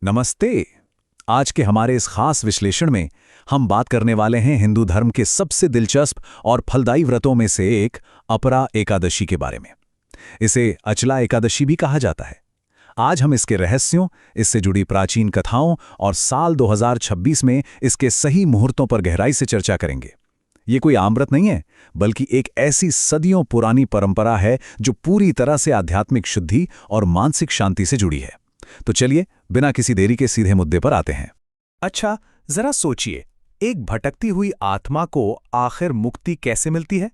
नमस्ते। आज के हमारे इस खास विश्लेषण में हम बात करने वाले हैं हिंदू धर्म के सबसे दिलचस्प और फलदायी व्रतों में से एक अपरा एकादशी के बारे में। इसे अचला एकादशी भी कहा जाता है। आज हम इसके रहस्यों, इससे जुड़ी प्राचीन कथाओं और साल 2026 में इसके सही मुहूर्तों पर गहराई से चर्चा करेंगे। ये कोई आम व्रत नहीं है, बल्कि एक ऐसी सदियों पुरानी परंपरा है जो पूरी तरह से आध्यात्मिक शुद्धि और मानसिक शांति से जुड़ी है। तो चलिए, बिना किसी देरी के सीधे मुद्दे पर आते हैं। अच्छा, जरा सोचिए, एक भटकती हुई आत्मा को आखिर मुक्ति कैसे मिलती है?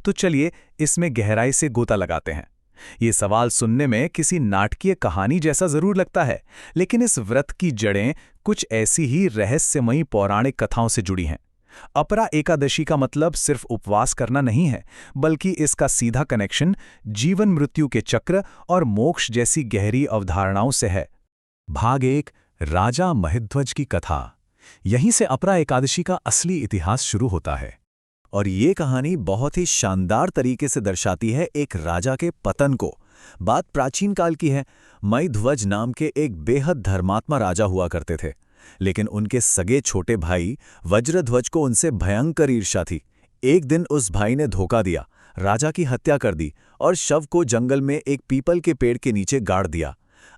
तो चलिए इसमें गहराई से गोता लगाते हैं। ये सवाल सुनने में किसी नाटकीय कहानी जैसा जरूर लगता है, लेकिन इस व्रत की जड़ें कुछ ऐसी ही रहस्यमयी पौराणिक कथाओं से जुड़ी हैं। अपरा एकादशी का मतलब सिर्फ उपवास करना नहीं है, बल्कि इसका सीधा कनेक्शन जीवन मृत्यु के चक्र और मोक्ष जैसी गहरी अवधारणाओं से है। भाग 1, राजा महिध्वज की कथा। यहीं से अपरा एकादशी का असली इतिहास शुरू होता है। और ये कहानी बहुत ही शानदार तरीके से दर्शाती है एक राजा के पतन को। बात प्राचीन काल की है। महिध्वज नाम के एक बेहद धर्मात्मा राजा हुआ करते थे, लेकिन उनके सगे छोटे भाई वज्रध्वज को उनसे भयंकर ईर्ष्या थी। एक दिन उस भाई ने धोखा दिया, राजा की हत्या कर दी और शव को जंगल में एक पीपल के पेड़ के नीचे गाड़ दिया।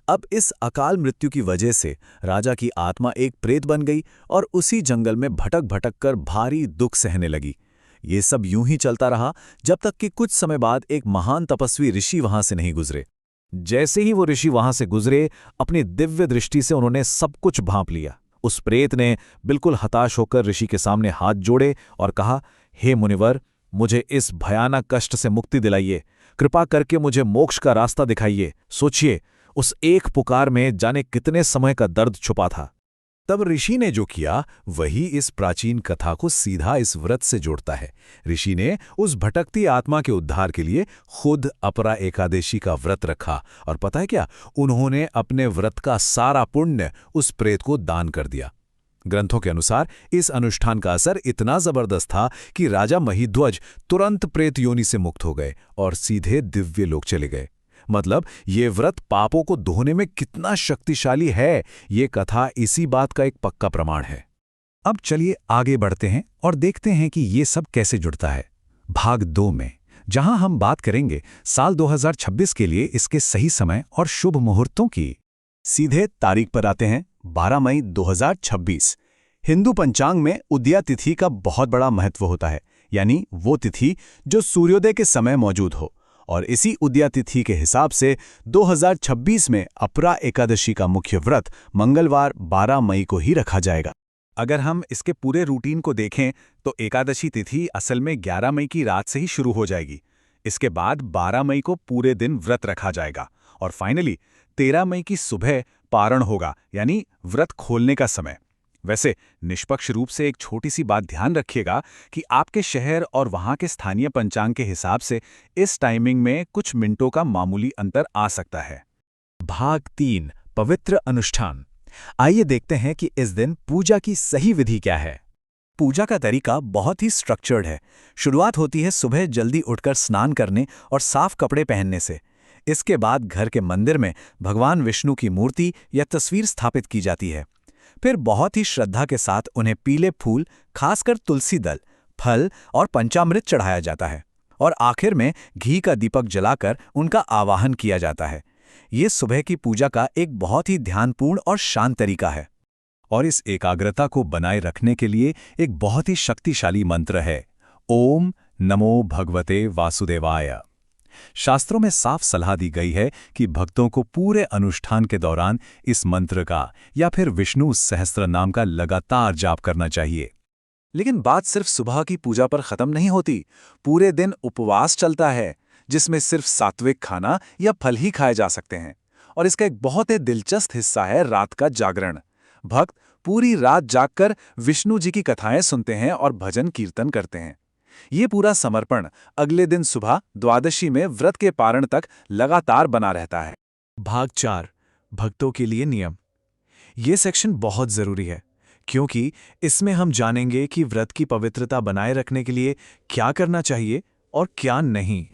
अब इस अकाल मृत्यु की वजह से राजा की आत्मा एक प्रेत बन गई और उसी जंगल में भटक भटक कर भारी दुख सहने लगी। ये सब यूं ही चलता रहा जब तक कि कुछ समय बाद एक महान तपस्वी ऋषि वहां से नहीं गुजरे। जैसे ही वो ऋषि वहां से गुजरे, अपनी दिव्य दृष्टि से उन्होंने सब कुछ भांप लिया। उस प्रेत ने बिल्कुल हताश होकर ऋषि के सामने हाथ जोड़े और कहा, हे मुनिवर, मुझे इस भयानक कष्ट से मुक्ति दिलाइए। कृपा करके मुझे मोक्ष का रास्ता दिखाइए। सोचिए, उस एक पुकार में जाने कितने समय का दर्द छुपा था। तब ऋषि ने जो किया वही इस प्राचीन कथा को सीधा इस व्रत से जोड़ता है। ऋषि ने उस भटकती आत्मा के उद्धार के लिए खुद अपरा एकादशी का व्रत रखा, और पता है क्या, उन्होंने अपने व्रत का सारा पुण्य उस प्रेत को दान कर दिया। ग्रंथों के अनुसार इस अनुष्ठान का असर इतना जबरदस्त था कि राजा महिध्वज तुरंत प्रेत योनि से मुक्त हो गए और सीधे दिव्य लोक चले गए। मतलब ये व्रत पापों को धोने में कितना शक्तिशाली है, ये कथा इसी बात का एक पक्का प्रमाण है। अब चलिए आगे बढ़ते हैं और देखते हैं कि ये सब कैसे जुड़ता है। भाग 2 में, जहां हम बात करेंगे साल 2026 के लिए इसके सही समय और शुभ मुहूर्तों की। सीधे तारीख पर आते हैं, 12 मई 2026। हिंदू पंचांग में उदया तिथि का बहुत बड़ा महत्व होता है, यानी वो तिथि जो सूर्योदय के समय मौजूद हो। और इसी उदया तिथि के हिसाब से 2026 में अपरा एकादशी का मुख्य व्रत मंगलवार 12 मई को ही रखा जाएगा। अगर हम इसके पूरे रूटीन को देखें तो एकादशी तिथि असल में 11 मई की रात से ही शुरू हो जाएगी। इसके बाद 12 मई को पूरे दिन व्रत रखा जाएगा और फाइनली 13 मई की सुबह पारण होगा, यानी व्रत खोलने का समय। वैसे निष्पक्ष रूप से एक छोटी सी बात ध्यान रखिएगा कि आपके शहर और वहां के स्थानीय पंचांग के हिसाब से इस टाइमिंग में कुछ मिनटों का मामूली अंतर आ सकता है। भाग 3, पवित्र अनुष्ठान। आइए देखते हैं कि इस दिन पूजा की सही विधि क्या है। पूजा का तरीका बहुत ही स्ट्रक्चर्ड है। शुरुआत होती है सुबह जल्दी उठकर स्नान करने और साफ कपड़े पहनने से। इसके बाद घर के मंदिर में भगवान विष्णु की मूर्ति या तस्वीर स्थापित की जाती है। फिर बहुत ही श्रद्धा के साथ उन्हें पीले फूल, खासकर तुलसी दल, फल और पंचामृत चढ़ाया जाता है और आखिर में घी का दीपक जलाकर उनका आवाहन किया जाता है। ये सुबह की पूजा का एक बहुत ही ध्यानपूर्ण और शांत तरीका है। और इस एकाग्रता को बनाए रखने के लिए एक बहुत ही शक्तिशाली मंत्र है, ओम नमो भगवते वासुदेवाय। शास्त्रों में साफ सलाह दी गई है कि भक्तों को पूरे अनुष्ठान के दौरान इस मंत्र का या फिर विष्णु सहस्त्र नाम का लगातार जाप करना चाहिए। लेकिन बात सिर्फ सुबह की पूजा पर खत्म नहीं होती। पूरे दिन उपवास चलता है, जिसमें सिर्फ सात्विक खाना या फल ही खाए जा सकते हैं। और इसका एक बहुत ही दिलचस्प हिस्सा है रात का जागरण। भक्त पूरी रात जागकर विष्णु जी की कथाएं सुनते हैं और भजन कीर्तन करते हैं। ये पूरा समर्पण अगले दिन सुबह द्वादशी में व्रत के पारण तक लगातार बना रहता है। भाग 4, भक्तों के लिए नियम। ये सेक्शन बहुत जरूरी है, क्योंकि इसमें हम जानेंगे कि व्रत की पवित्रता बनाए रखने के लिए क्या करना चाहिए और क्या नहीं।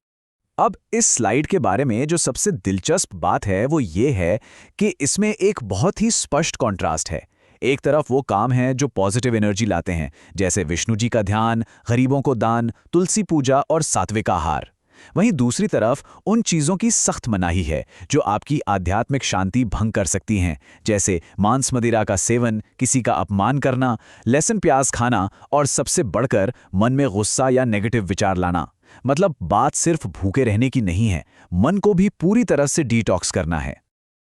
अब इस स्लाइड के बारे में जो सबसे दिलचस्प बात है वो ये है कि इसमें एक बहुत ही स्पष्ट कॉन्ट्रास्ट है। एक तरफ वो काम है जो पॉजिटिव एनर्जी लाते हैं, जैसे विष्णु जी का ध्यान, गरीबों को दान, तुलसी पूजा और सात्विक आहार। वहीं दूसरी तरफ उन चीज़ों की सख्त मनाही है जो आपकी आध्यात्मिक शांति भंग कर सकती हैं, जैसे मांस मदिरा का सेवन, किसी का अपमान करना, लहसुन प्याज खाना और सबसे बढ़कर मन में गुस्सा या नेगेटिव विचार लाना। मतलब बात सिर्फ भूखे रहने की नहीं है, मन को भी पूरी तरह से डिटॉक्स करना है।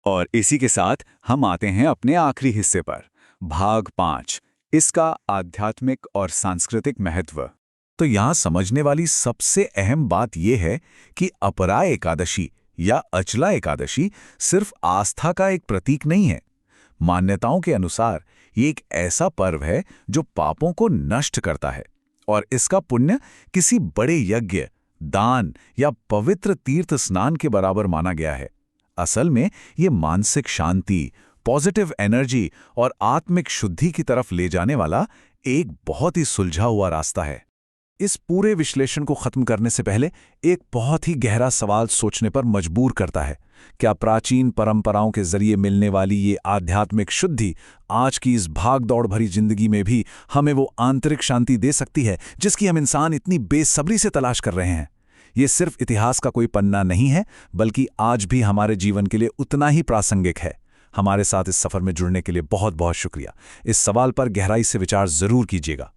और इसी के साथ हम आते हैं अपने आखिरी हिस्से पर, भाग 5, इसका आध्यात्मिक और सांस्कृतिक महत्व। तो यहाँ समझने वाली सबसे अहम बात यह है कि अपरा एकादशी या अचला एकादशी सिर्फ आस्था का एक प्रतीक नहीं है। मान्यताओं के अनुसार ये एक ऐसा पर्व है जो पापों को नष्ट करता है, और इसका पुण्य किसी बड़े यज्ञ, दान या पवित्र तीर्थ स्नान के बराबर माना गया है। असल में ये मानसिक शांति, पॉजिटिव एनर्जी और आत्मिक शुद्धि की तरफ ले जाने वाला एक बहुत ही सुलझा हुआ रास्ता है। इस पूरे विश्लेषण को खत्म करने से पहले एक बहुत ही गहरा सवाल सोचने पर मजबूर करता है। क्या प्राचीन परंपराओं के जरिए मिलने वाली ये आध्यात्मिक शुद्धि आज की इस भाग-दौड़ भरी जिंदगी में भी हमें वो आंतरिक शांति दे सकती है जिसकी हम इंसान इतनी बेसब्री से तलाश कर रहे हैं? ये सिर्फ इतिहास का कोई पन्ना नहीं है, बल्कि आज भी हमारे जीवन के लिए उतना ही प्रासंगिक है। हमारे साथ इस सफर में जुड़ने के लिए बहुत बहुत शुक्रिया। इस सवाल पर गहराई से विचार जरूर कीजिएगा।